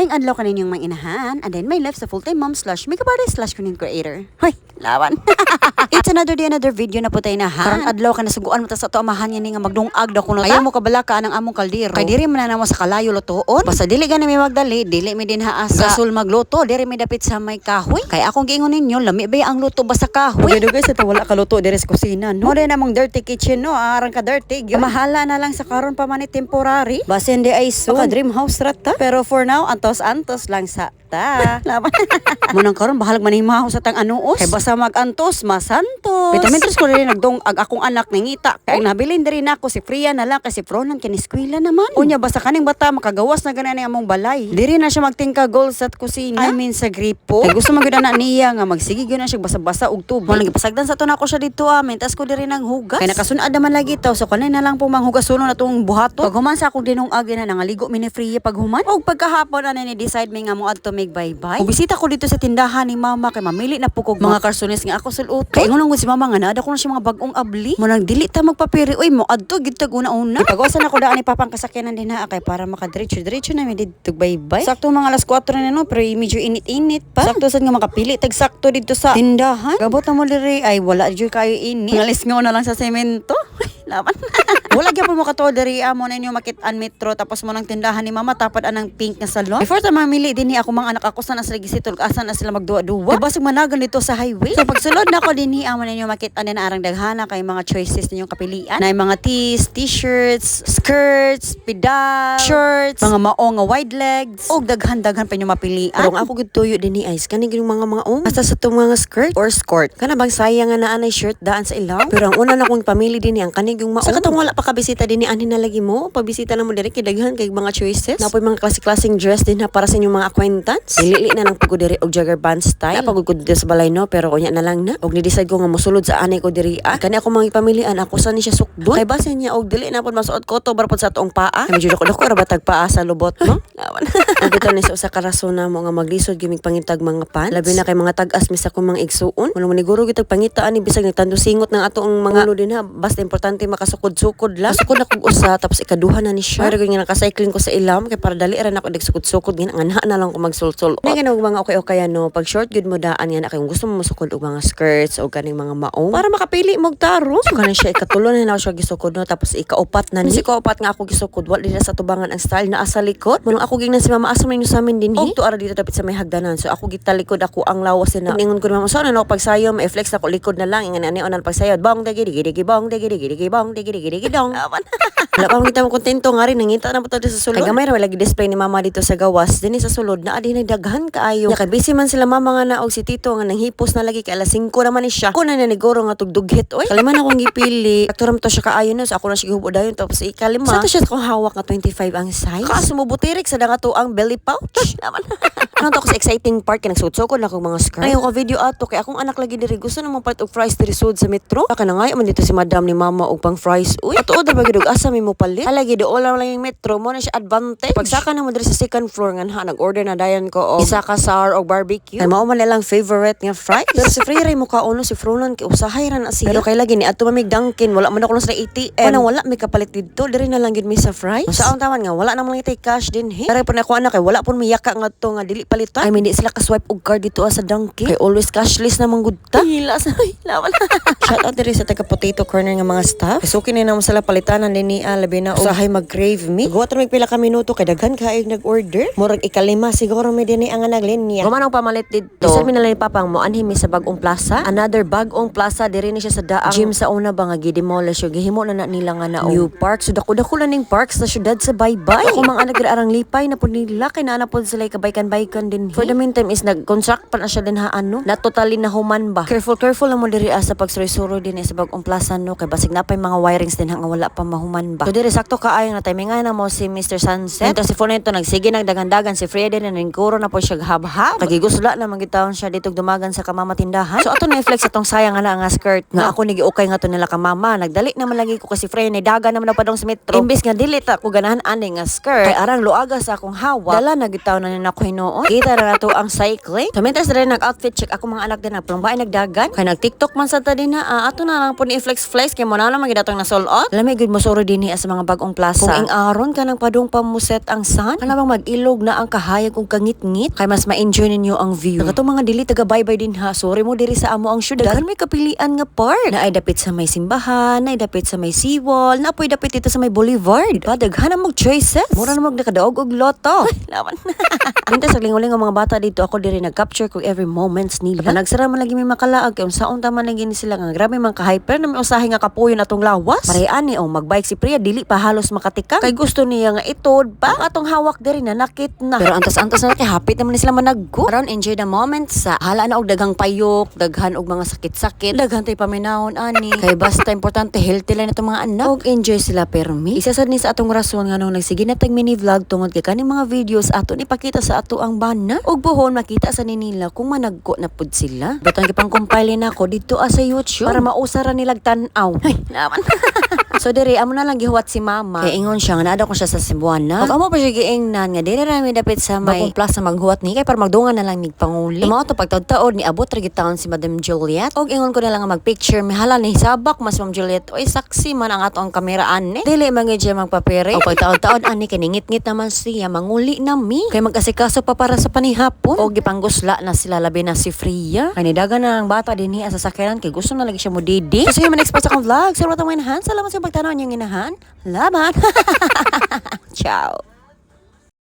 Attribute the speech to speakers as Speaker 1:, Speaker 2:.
Speaker 1: May adlaw ka ninyong mga inahan, and then may life sa full-time mom / makeup artist / content creator. Hoy, lawan. It's another day, another video na po tayo na ha. Karang adlaw ka nasuguan mo ta sa to amahan yan nga magdungag daw kuno ta. Ayaw mo kabalaka ang among kaldero. Kay diri man na mo sa kalayo lutoon. Basta dili gani may magdali, dili mi din haas sa sul magluto, diri mi dapit sa may kahoy. Kay akong giingon ninyo, lami ba ang luto ba sa kahoy? Dili guys, ito wala ka luto diri sa kusina, no. Mo din namong dirty kitchen, no. Arang ka dirty. Mahala na lang sa karon pa man temporary. Basin di ay so dream house rata. Pero for now, antos lang sa ta. Laban. Munang karon bahalag manimaho sa tang anuos. Kay basta mag-antos, masantos. Vitamintos ko rin nagdong akong anak nangita. Kay nabilin diri nako si Freya na lang kasi Fronan kini eskwela naman. Unya basta kaning bata makagawas na ganan among balay. Diri na siya magtingka goals at kusina. I mean sa gripo. Kay gusto magyud na niya nga magsige gyud na siya basa-basa og tubig. Mo nagipasagdan sa to nako siya dito mentas ko diri nang hugas. Kay nakasunod naman lagi taw so kanay na lang po manghugas suno na tong buhaton. Pag human sa akong dinong agi na nangaligo mi ni Freya pag human. Og pagkahapon ana ni decide mi nga mo adto mig bye-bye. Bisita ko dito sa tindahan ni mama kay mamili na po kog mga karsones nga ako sulot. Kay ingon lang si mama nga naada ko na siya mga bagong abli. Mo nang dili ta magpapiri oy mo adto gid tag una-una. Ipagawasan ako daan ni papang kasakyanan din ha kay para makadiretso na mi dito bye-bye. Sakto mga alas 4 na no pero medyo init-init pa. Sakto sad nga makapili tag sakto dito sa tindahan. Gabot na mo diri ay wala jud kayo init. Ngalis nga na lang sa semento. Laban. Wala gyud po mo kato diri amo na inyo makit-an metro tapos mo nang tindahan ni mama tapad anang pink nga salon. Before ta mamili din ni ako mga anak ako na sila gisitol asa na sila magduwa-duwa. Diba sig managan dito sa highway. So pagsulod na ako din ni amo na inyo makit-an din arang daghana kay mga choices ninyong kapilian. Na mga tees, t-shirts, skirts, pedal, shirts, mga mao nga wide legs og daghan-daghan pa inyo mapilian. Pero ako gud tuyo din ni Ice kani yung mga basta sa tong mga skirt or skirt. Kana bang sayang nga naa na shirt daan sa ilaw. Pero ang una na kong pamili din ni ang kanig yung mao. Sa katong wala pa kabisita din ni ani na lagi mo. Pagbisita na mo diri kay daghan kay mga choices. Napoy mga klaseng dress din na para sa inyong mga acquaintance. Dili na lang pagod diri og jogger band style. Napagod ko dito sa balay no pero kunya na lang na. Og ni-decide ko nga mosulod sa ani ko diri. Kani ako mga pamilian ako sa ni siya sukdon. Kay base niya og dili na pud masuot ko to barapod sa atong paa. Medyo dako ra batag paa sa lubot mo. Lawan. Dito ni sa usa ka rason na mo nga maglisod gimig pangitag mga pan. Labi na kay mga tag-as misa ko mga igsuon. Wala man ni guro gitag pangitaan ni bisag nagtandusingot ng atong mga ulo din ha. Basta importante makasukod-sukod lang. Sukod na kog usa tapos ikaduha na ni siya. Pero nga naka-cycling ko sa ilam kay para dali ra na ko nagsukod-sukod gina nga na lang ko magsulsul. Nga ganug mga okay no pag short good mo daan nga na kay gusto mo musukod og mga skirts o kaning mga maong para makapili mo og taro. So kanin siya ikatulo na siya gisukod no tapos ikaupat na ni. Si kaupat nga ako gisukod wala din sa tubangan ang style na asa likod. Manong ako gignan si mama asam ninyo sa amin din og tuara dito dapat sa may hagdanan. So ako gitalikod ako ang lawas na. Ningon ko mama so ano pagsayo may flex ako likod na lang ingan ani onan pagsayo bong dagi bong dagi bong dagi dong. Wala pa kita mo kontento nga rin nangita na po tayo sa sulod. Kay gamay ra lagi display ni mama dito sa gawas dinhi sa sulod na adi nagdaghan kaayo. Ya kay busy man sila mama nga naog si tito nga nanghipos na lagi kay alas 5 naman ni siya. Ako na naniguro nga tugdughit oy. Kaliman akong gipili. Aktoram to siya kaayo no so ako na siya gihubo dayon tapos ikalima. Sa to siya kung hawak nga 25 ang size. Kaso mo butirik sa danga to ang belly pouch. Naman. Ano to sa exciting part kay nagsuot-sukod na akong mga skirt. Ayo ko video ato kay akong anak lagi diri gusto na mo part og fries diri sud sa metro. Ka na ngay man dito si madam ni mama og pang fries. Uy, atuod ra bagid og asa mi mo palit. Halagi do lang yung metro mo na siya advantage. Pagsaka na mo diri sa second floor nga nag-order na dayon ko og isa ka sour og barbecue. Ay mao man nilang favorite nga fries. Pero si Freya mo kauno si Fronan kay usahay ra na siya. Pero kay lagi ni ato mamig Dunkin wala man ako sa ATM. Wala mi kapalit dito diri na lang gid mi sa fries. Sa ang taman nga wala na mo tay cash din he. Pero pa ako anak kay wala pun miyaka nga to nga dili palitan. I mean di sila ka swipe og card dito sa Dunkin. Kay always cashless na man gud ta. Hila sa lawan. Shout out diri sa taga potato corner nga mga staff. So okay na mo sila palitanan din ni labi na usahay mag-crave me. Guwat mig pila ka minuto kay daghan kaayog nag-order. Murag ikalima siguro may dinhi ang naglinya. Kumanong pamalit dito. Isa mi na lang papang mo anhi mi sa bagong plaza. Another bagong plaza diri ni siya sa daang gym sa una ba nga gidemolish yung gihimo na nila nga na new park. So dako lang ning parks sa syudad sa Baybay. Ako mga anak arang lipay na pud nila kay naa na pud sila kabaikan-baikan din. For the meantime is nag-construct pa na siya din ha ano. Na totally na human ba. Careful lang mo diri sa pagsuro din sa bagong plaza no kay basig na pay mga wirings din nga wala pa mahuman ba. So diri sakto kaayo na timingan na mo si Mr. Sunset. Ito si Fonento nagsige nagdagan-dagan si Freya din nangkuro na po siya habhab. Kagigusla na mangitawon siya dito dumagan sa kamama tindahan. So ato na flex atong sayang nga skirt nga ako nigiukay nga to nila kamama. Nagdali naman lagi ko kasi Freya ni daga naman na padong sa metro. Imbis nga dili ta ko ganahan ani nga skirt. Kay arang luaga sa akong hawa. Dala nagitaw na nina ko hinuon. Kita na to ang cycling. So mintas rin nag-outfit check ako mga anak din nagplumbay nagdagan. Kay nag-TikTok man sa ta din na ato na lang po ni flex kay mo na naman gidatong na sold out. Lamay gud mo suro din ni niya sa mga bagong plaza. Kung ing-aron ka ng padung pamuset ang sun, alam mag-ilog na ang kahayag kung kangit-ngit, kay mas ma-enjoy ninyo ang view. Katong mga dili taga-bye-bye din ha. Sorry mo diri sa amo ang syudad. Dagan may kapilian nga park. Na ay dapit sa may simbahan, na ay dapit sa may seawall, na apoy dapit dito sa may boulevard. Daghan na mag choices. Mura na nakadaog og loto. Lawan. Minta sa linguling ang mga bata dito, ako diri nag-capture ko every moments nila. Nagsara man lagi may makalaag kay unsaon ta man lagi ni sila nga grabe man ka-hyper na may usahay nga kapuyo atong lawas. Parean ni magbike si Priya dili pa halos makatikang. Kay gusto niya nga itod pa atong hawak diri na nakit na. Pero antas-antas na kay hapit naman ni sila managgo. Karon enjoy the moment sa hala na og daghang payok, daghan og mga sakit-sakit, daghan tay paminahon ani. Kay basta importante healthy lang itong mga anak. Og enjoy sila permi. Isa sad ni sa atong rason nga nung nagsige na tag mini vlog tungod kay kaning mga videos ato ni pakita sa ato ang bana. Og buhon makita sa nila kung managko na pud sila. Butang gipang compile na ako dito sa YouTube para mausara nilag tan-aw. Ay, naman. So diri amo na lang gihuwat si mama. Kay ingon siya nga naadaw ko siya sa Cebuana. Ug amo pa siya giingnan nga dili ra mi dapit sa may bagong plaza maghuwat ni kay para magdungan na lang mig panguli. Mao to pagtaud-taod ni abot ra gid taon si Madam Juliet. Og ingon ko na lang nga magpicture mi hala ni sabak mas Ma'am Juliet. Oy saksi man ang ato ang kamera ani. Dili man gid siya magpapere. Og pagtaud-taod ani kay ngit-ngit naman siya manguli na mi. Kay mag-asikaso pa para sa panihapon. Og gipanggusla na sila labi na si Freya. Kay nidagan na ang bata dinhi sa sakyanan kay gusto na lagi siya mo didi. So yung next part sa akong vlog. Salamat ang inahan. Salamat sa pagtanaw niyong inahan. Laban. Ciao.